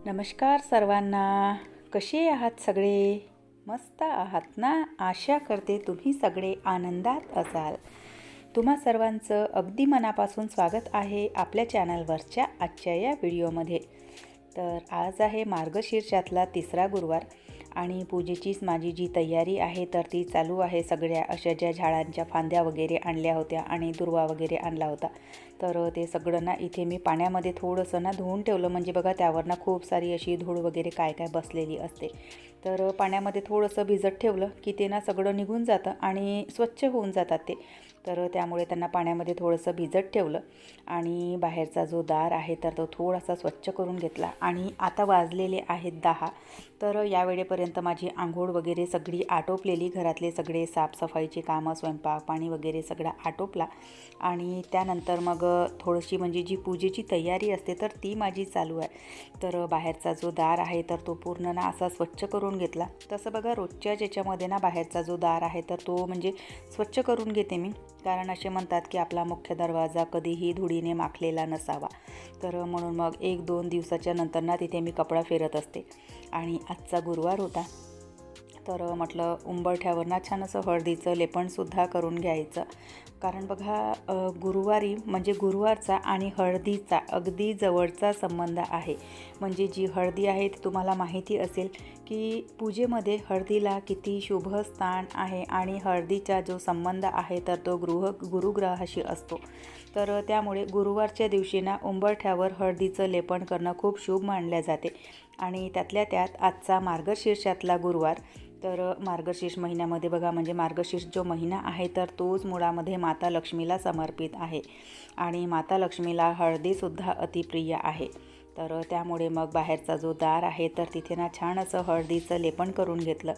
नमस्कार सर्वांना. कसे आहात सगळे? मस्त आहात ना? आशा करते तुम्ही सगळे आनंदात असाल. तुम्हा सर्वांचं अगदी मनापासून स्वागत आहे आपल्या चॅनलवरच्या आजच्या या व्हिडिओमध्ये. तर आज आहे मार्गशीर्षातला तिसरा गुरुवार आणि पूजेचीच माझी जी तयारी आहे तर ती चालू आहे. सगळ्या अशा ज्या झाडांच्या फांद्या वगैरे आणल्या होत्या आणि दुर्वा वगैरे आणला होता तर ते सगळं ना इथे मी पाण्यामध्ये थोडंसं ना धुवून ठेवलं. म्हणजे बघा त्यावर ना खूप सारी अशी धूळ वगैरे काय काय बसलेली असते. तर पाण्यामध्ये थोडंसं भिजत ठेवलं की ते ना सगळं निघून जातं आणि स्वच्छ होऊन जातात ते. तर त्यामुळे त्यांना पाण्यामध्ये थोडंसं भिजत ठेवलं आणि बाहेरचा जो दार आहे तर तो थोडासा स्वच्छ करून घेतला. आणि आता वाजलेले आहेत 10. तर या वेळेपर्यंत माझी आंघोळ वगैरे सगळी आटोपलेली. घरातले सगळे साफसफाईचे कामं, स्वयंपाक पाणी वगैरे सगळा आटोपला. आणि त्यानंतर मग थोडीशी म्हणजे जी पूजेची तयारी असते तर ती माझी चालू आहे. तर बाहेरचा जो दार आहे तर तो पूर्ण ना असा स्वच्छ करून घेतला. तसं बघा रोजच्या ज्याच्यामध्ये ना बाहेरचा जो दार आहे तर तो म्हणजे स्वच्छ करून घेते मी. कारण असे म्हणतात की आपला मुख्य दरवाजा कधीही धुळीने माखलेला नसावा. तर म्हणून मग 1-2 दिवसाच्या नंतर ना तिथे मी कपडा फेरत असते. आणि आजचा गुरुवार होता तर म्हटलं उंबरठ्यावर ना छान असं हळदीचं लेपणसुद्धा करून घ्यायचं. कारण बघा गुरुवारी म्हणजे गुरुवारचा आणि हळदीचा अगदी जवळचा संबंध आहे. म्हणजे जी हळदी आहे ती तुम्हाला माहिती असेल की पूजेमध्ये हळदीला किती शुभ स्थान आहे आणि हळदीचा जो संबंध आहे तर तो गुरुग्रहाशी असतो. तर त्यामुळे गुरुवारच्या दिवशी ना उंबरठ्यावर हळदीचं लेपन करणं खूप शुभ मानले जाते. आणि त्यातल्या त्यात आजचा मार्गशीर्षातला गुरुवार. तर मार्गशीर्ष महिन्यामध्ये बघा म्हणजे मार्गशीर्ष जो महिना आहे तर तोच मुळामध्ये माता लक्ष्मीला समर्पित आहे. आणि माता लक्ष्मीला हळदीसुद्धा अतिप्रिय आहे. तर त्यामुळे मग बाहेरचा जो दार आहे तर तिथे ना छान असं हळदीचं लेपन करून घेतलं.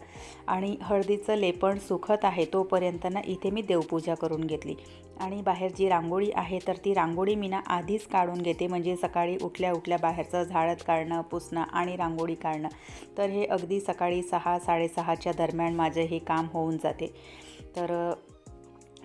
आणि हळदीचं लेपन सुखत आहे तोपर्यंत ना इथे मी देवपूजा करून घेतली. आणि बाहेर जी रांगोळी आहे तर ती रांगोळी मी ना आधीच काढून घेते. म्हणजे सकाळी उठल्या उठल्या बाहेरचं झाडत काढणं, पुसणं आणि रांगोळी काढणं तर हे अगदी सकाळी 6-6:30च्या दरम्यान माझं हे काम होऊन जाते. तर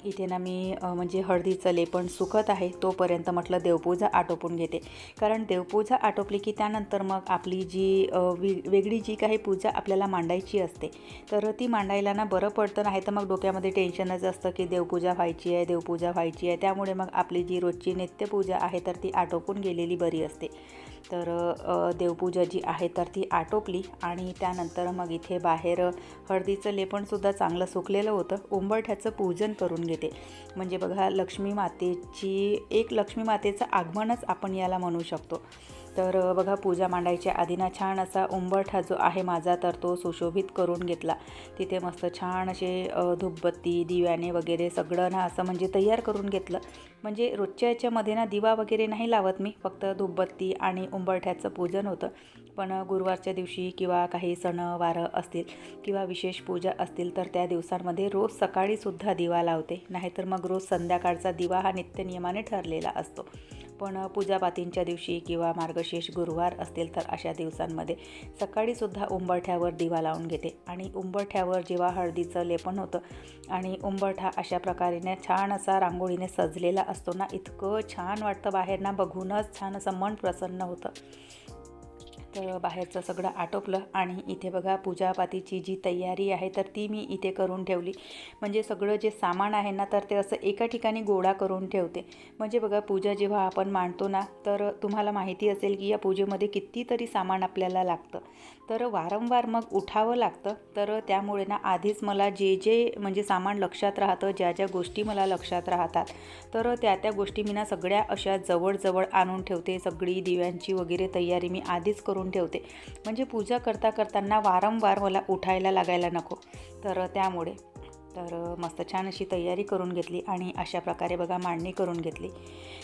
इथे ना मी म्हणजे हळदीचं लेपण सुकत आहे तोपर्यंत म्हटलं देवपूजा आटोपून घेते. कारण देवपूजा आटोपली की त्यानंतर मग आपली जी वेगळी जी काही पूजा आपल्याला मांडायची असते तर ती मांडायला ना बरं पडतं. नाही तर मग डोक्यामध्ये टेन्शनच असतं की देवपूजा व्हायची आहे, देवपूजा व्हायची आहे. त्यामुळे मग आपली जी रोजची नित्यपूजा आहे तर ती आटोपून गेलेली बरी असते. तर देवपूजा जी आहे तर ती आटोपली. आणि त्यानंतर मग इथे बाहेर हळदीचं लेपणसुद्धा चांगलं सुकलेलं होतं. उंबरठ्याचं पूजन करून घेते. म्हणजे बघा लक्ष्मी मातेचं आगमनच आपण याला म्हणू शकतो. तर बघा पूजा मांडायच्या आधी ना छान असा उंबरठा जो आहे माझा तर तो सुशोभित करून घेतला. तिथे मस्त छान असे धूपबत्ती दिव्याने वगैरे सगळं ना असं म्हणजे तयार करून घेतलं. म्हणजे रोजच्या याच्यामध्ये ना दिवा वगैरे नाही लावत मी, फक्त धूपबत्ती आणि उंबरठ्याचं पूजन होतं. पण गुरुवारच्या दिवशी किंवा काही सणवार असतील किंवा विशेष पूजा असतील तर त्या दिवसांमध्ये रोज सकाळीसुद्धा दिवा लावते. नाहीतर मग रोज संध्याकाळचा दिवा हा नित्यनियमाने ठरलेला असतो. पण पूजापातींच्या दिवशी किंवा मार्गशीर्ष गुरुवार असतील तर अशा दिवसांमध्ये सकाळीसुद्धा उंबरठ्यावर दिवा लावून घेते. आणि उंबरठ्यावर जेव्हा हळदीचं लेपन होतं आणि उंबरठा अशा प्रकारेने छान असा रांगोळीने सजलेला असतो ना, इतकं छान वाटतं बाहेर ना बघूनच छान असं मन प्रसन्न होतं. तर बाहेरचं सगळं आटोपलं आणि इथे बघा पूजापातीची जी तयारी आहे तर ती मी इथे करून ठेवली. म्हणजे सगळं जे सामान आहे ना तर ते असं एका ठिकाणी गोळा करून ठेवते. म्हणजे बघा पूजा जेव्हा आपण मांडतो ना तर तुम्हाला माहिती असेल की या पूजेमध्ये कितीतरी सामान आपल्याला लागतं. तर वारंवार मग उठावं लागतं. तर त्यामुळे ना आधीच मला जे म्हणजे सामान लक्षात राहतं, ज्या गोष्टी मला लक्षात राहतात तर त्या गोष्टी मी ना सगळ्या अशा जवळ आणून ठेवते. सगळी दिव्यांची वगैरे तयारी मी आधीच करून ठेवते. म्हणजे पूजा करताना वारंवार मला उठायला लागायला नको. तर त्यामुळे मस्त छान अशी तयारी करून घेतली आणि अशा प्रकारे बघा मांडणी करून घेतली.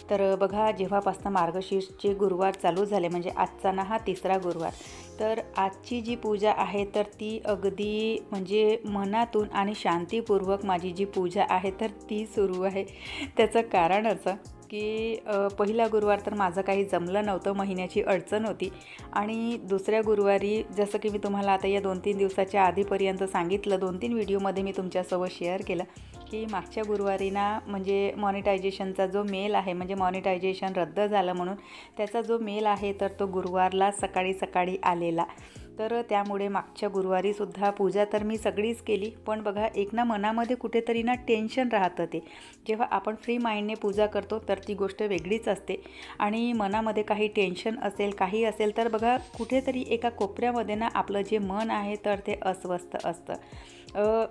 तर बघा जेव्हापासून मार्गशीर्षचे गुरुवार चालू झाले म्हणजे आजचा ना हा तिसरा गुरुवार. तर आजची जी पूजा आहे तर ती अगदी म्हणजे मनातून आणि शांतीपूर्वक माझी जी पूजा आहे तर ती सुरू आहे. त्याचं कारण असं की पहिला गुरुवार तर माझं काही जमलं नव्हतं, महिन्याची अडचण होती. आणि दुसऱ्या गुरुवारी जसं की मी तुम्हाला आता या 2-3 दिवसाच्या आधीपर्यंत सांगितलं, 2-3 व्हिडिओमध्ये मी तुमच्यासोबत शेअर केलं की मागच्या गुरुवारी ना म्हणजे मॉनिटायझेशनचा जो मेल आहे, म्हणजे मॉनिटायझेशन रद्द झालं म्हणून त्याचा जो मेल आहे तर तो गुरुवारला सकाळी सकाळी आलेला. तर त्यामुळे मागच्या गुरुवारीसुद्धा पूजा तर मी सगळीच केली, पण बघा एक ना मनामध्ये कुठेतरी ना टेन्शन राहतं. ते जेव्हा आपण फ्री माइंडने पूजा करतो तर ती गोष्ट वेगळीच असते. आणि मनामध्ये काही टेन्शन असेल, काही असेल तर बघा कुठेतरी एका कोपऱ्यामध्ये ना आपलं जे मन आहे तर ते अस्वस्थ असतं.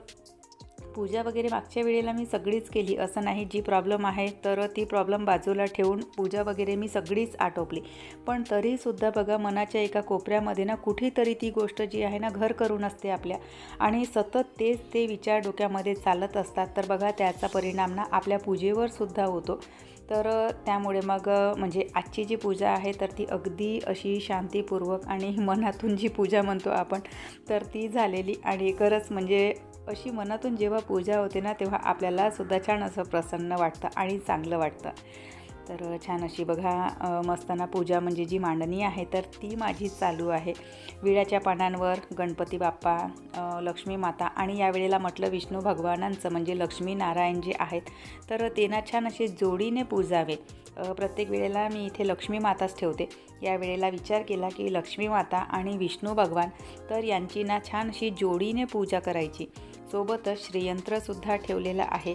पूजा वगैरे मागच्या वेळेला मी सगळीच केली, असं नाही. जी प्रॉब्लेम आहे तर ती प्रॉब्लेम बाजूला ठेवून पूजा वगैरे मी सगळीच आटोपली. पण तरीसुद्धा बघा मनाच्या एका कोपऱ्यामध्ये ना कुठेतरी ती गोष्ट जी आहे ना घर करून असते आपल्या, आणि सतत तेच ते विचार डोक्यामध्ये चालत असतात. तर बघा त्याचा परिणाम ना आपल्या पूजेवर सुद्धा होतो. तर त्यामुळे मग म्हणजे आजची जी पूजा आहे तर ती अगदी अशी शांतीपूर्वक आणि मनातून जी पूजा म्हणतो आपण तर ती झालेली. आणि खरंच म्हणजे अशी मनातून जेव्हा पूजा होते ना तेव्हा आपल्याला सुद्धा छान असं प्रसन्न वाटतं आणि चांगलं वाटतं. तर छान अशी बघा मस्त ना पूजा म्हणजे जी मांडणी आहे तर ती माझी चालू आहे. विड्याच्या पानांवर गणपती बाप्पा, लक्ष्मी माता, आणि यावेळेला म्हटलं विष्णू भगवानांचं म्हणजे लक्ष्मी नारायण जे आहेत तर ते ना छान असे जोडीने पूजावे. प्रत्येक वेळेला मी इथे लक्ष्मी माताच ठेवते. यावेळेला विचार केला की लक्ष्मी माता आणि विष्णू भगवान तर यांची ना छान अशी जोडीने पूजा करायची. सोबतच श्रीयंत्रसुद्धा ठेवलेलं आहे.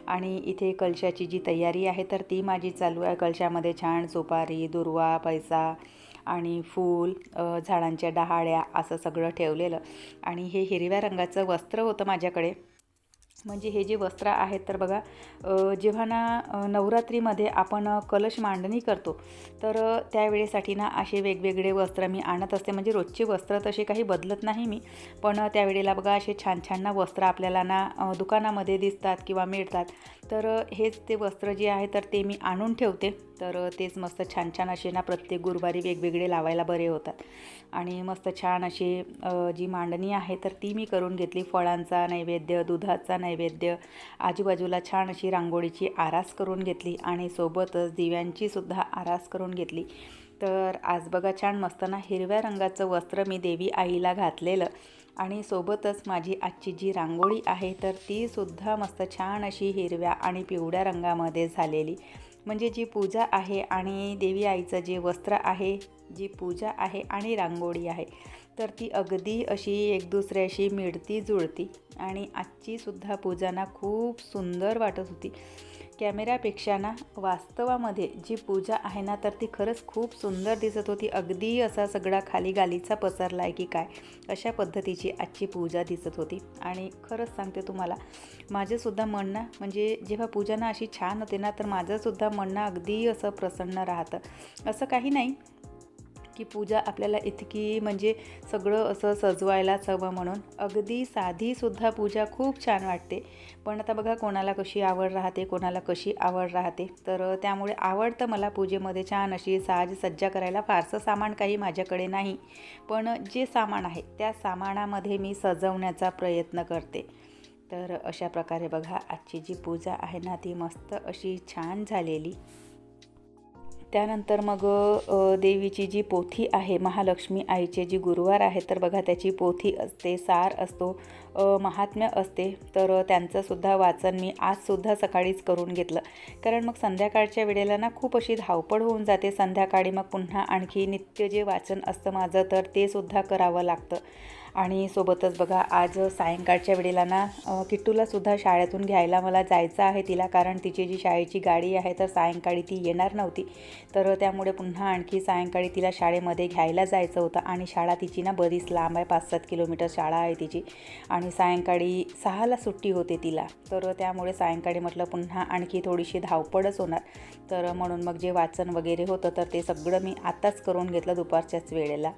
आणि इथे कलशाची जी तयारी आहे तर ती माझी चालू आहे. कलशामध्ये छान सुपारी, दुर्वा, पैसा आणि फूल, झाडांच्या डहाळ्या असं सगळं ठेवलेलं. आणि हे हिरव्या रंगाचं वस्त्र होतं माझ्याकडे. म्हणजे हे जे वस्त्र आहेत तर बघा जेव्हा ना नवरात्रीमध्ये आपण कलश मांडणी करतो तर त्यावेळेसाठी ना असे वेगवेगळे वस्त्र मी आणत असते. म्हणजे रोजचे वस्त्र तसे काही बदलत नाही मी, पण त्यावेळेला बघा असे छान छान ना वस्त्र आपल्याला ना दुकानामध्ये दिसतात किंवा मिळतात. तर हेच ते वस्त्र जे आहे तर ते मी आणून ठेवते. तर तेच मस्त छान छान असे ना प्रत्येक गुरुवारी वेगवेगळे लावायला बरे होतात. आणि मस्त छान अशी जी मांडणी आहे तर ती मी करून घेतली. फळांचा नैवेद्य, दुधाचा नैवेद्य, आजूबाजूला छान अशी रांगोळीची आरास करून घेतली आणि सोबतच दिव्यांची सुद्धा आरास करून घेतली. तर आज बघा छान मस्त ना हिरव्या रंगाचं वस्त्र मी देवी आईला घातलेलं. आणि सोबतच माझी आजची जी रांगोळी आहे तर ती सुद्धा मस्त छान अशी हिरव्या आणि पिवळ्या रंगामध्ये झालेली. म्हणजे जी पूजा आहे आणि देवी आईचं जे वस्त्र आहे, जी पूजा आहे आणि रांगोळी आहे तर ती अगदी अशी एक दुसऱ्याशी मिळती जुळती. आणि आजची सुद्धा पूजा ना खूप सुंदर वाटत होती. कॅमेऱ्यापेक्षा ना वास्तवामध्ये जी पूजा आहे ना तर ती खरंच खूप सुंदर दिसत होती. अगदी असा सगळा खाली गालीचा पसरला आहे की काय अशा पद्धतीची आजची पूजा दिसत होती. आणि खरंच सांगते तुम्हाला माझंसुद्धा मन ना म्हणजे जेव्हा पूजा ना अशी छान होते ना तर माझंसुद्धा मन ना अगदी असं प्रसन्न राहतं. असं काही नाही की पूजा आपल्याला इतकी म्हणजे सगळं असं सजवायलाच हवं म्हणून. अगदी साधीसुद्धा पूजा खूप छान वाटते. पण आता बघा कोणाला कशी आवड राहते, कोणाला कशी आवड राहते. तर त्यामुळे आवडतं मला पूजेमध्ये छान अशी साजसज्जा करायला. फारसं सामान काही माझ्याकडे नाही, पण जे सामान आहे त्या सामानामध्ये मी सजवण्याचा प्रयत्न करते. तर अशा प्रकारे बघा आजची जी पूजा आहे ना ती मस्त अशी छान झालेली. त्यानंतर मग देवीची जी पोथी आहे, महालक्ष्मी आईचे जी गुरुवार आहे तर बघा त्याची पोथी असते, सार असतो, महात्म्य असते. तर त्यांचंसुद्धा वाचन मी आजसुद्धा सकाळीच करून घेतलं. कारण मग संध्याकाळच्या वेळेला ना खूप अशी धावपळ होऊन जाते. संध्याकाळी मग पुन्हा आणखी नित्य जे वाचन असतं माझं तर ते सुद्धा करावं लागतं. आणि सोबतच बघा आज सायंकाळच्या वेळेला ना किट्टूलासुद्धा शाळेतून घ्यायला मला जायचं आहे तिला. कारण तिची जी शाळेची गाडी आहे तर सायंकाळी ती येणार नव्हती. तर त्यामुळे पुन्हा आणखी सायंकाळी तिला शाळेमध्ये घ्यायला जायचं होतं. आणि शाळा तिची ना बरीच लांब आहे, 5-7 किलोमीटर शाळा आहे तिची. आणि सायंकाळी 6ला सुट्टी होते तिला. तर त्यामुळे सायंकाळी म्हटलं पुन्हा आणखी थोडीशी धावपळच होणार. तर म्हणून मग जे वाचन वगैरे होतं तर ते सगळं मी आत्ताच करून घेतलं दुपारच्याच वेळेला.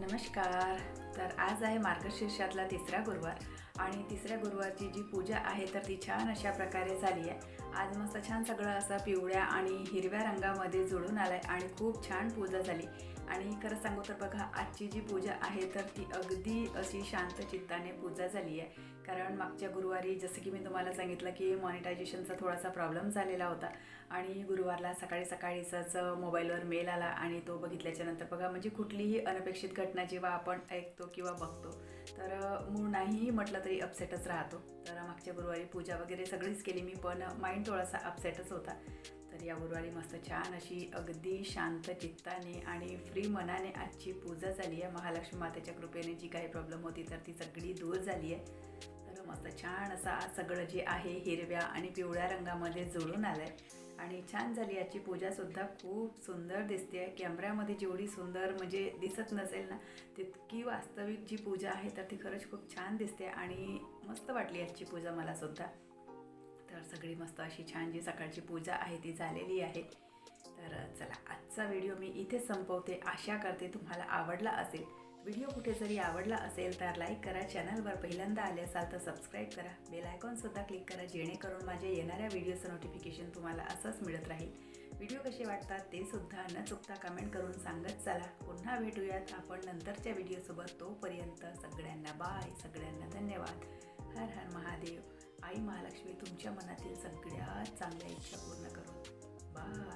नमस्कार. तर आज आहे मार्गशीर्षातला तिसरा गुरुवार आणि तिसऱ्या गुरुवारची जी पूजा आहे तर ती छान अशा प्रकारे झाली आहे. आज मस्त छान सगळं असं पिवळ्या आणि हिरव्या रंगामध्ये जुळून आलं आहे आणि खूप छान पूजा झाली. आणि खरं सांगू तर बघा आजची जी पूजा आहे तर ती अगदी अशी शांत चित्ताने पूजा झाली आहे. कारण मागच्या गुरुवारी जसं की मी तुम्हाला सांगितलं की मॉनिटायझेशनचा थोडासा प्रॉब्लेम झालेला होता आणि गुरुवारला सकाळीचाच मोबाईलवर मेल आला आणि तो बघितल्याच्यानंतर बघा म्हणजे कुठलीही अनपेक्षित घटना जेव्हा आपण ऐकतो किंवा बघतो तर मूड नाहीही म्हटलं तरी अपसेटच राहतो. तर मागच्या गुरुवारी पूजा वगैरे सगळीच केली मी, पण माइंड थोडासा अपसेटच होता. तर या गुरुवारी मस्त छान अशी अगदी शांत चित्ताने आणि फ्री मनाने आजची पूजा झाली आहे. महालक्ष्मी मातेच्या कृपेने जी काही प्रॉब्लेम होती तर ती सगळी दूर झाली आहे. तर मस्त छान असं आज सगळं जे आहे हिरव्या आणि पिवळ्या रंगामध्ये जुळून आलं आहे आणि छान झाली आजची पूजासुद्धा. खूप सुंदर दिसते आहे. कॅमेऱ्यामध्ये जेवढी सुंदर म्हणजे दिसत नसेल ना तितकी वास्तविक जी पूजा आहे तर ती खरंच खूप छान दिसते आणि मस्त वाटली आजची पूजा मलासुद्धा. तर सगळी मस्त अशी छान जी सकाळची पूजा आहे ती झालेली आहे. तर चला आजचा व्हिडिओ मी इथे संपवते. आशा करते तुम्हाला आवडला असेल. व्हिडिओ कुठे जरी आवडला असेल तर लाईक करा, चॅनलवर पहिल्यांदा आले असाल तर सबस्क्राईब करा, बेल आयकॉनसुद्धा क्लिक करा जेणेकरून माझ्या येणाऱ्या व्हिडिओचं नोटिफिकेशन तुम्हाला असंच मिळत राहील. व्हिडिओ कसे वाटतात ते सुद्धा न चुकता कमेंट करून सांगत चला. पुन्हा भेटूयात आपण नंतरच्या व्हिडिओसोबत. तोपर्यंत सगळ्यांना बाय, सगळ्यांना धन्यवाद. हर हर महादेव. आई महालक्ष्मी तुमच्या मनातील सगळ्यात चांगल्या इच्छा पूर्ण करो. बाय.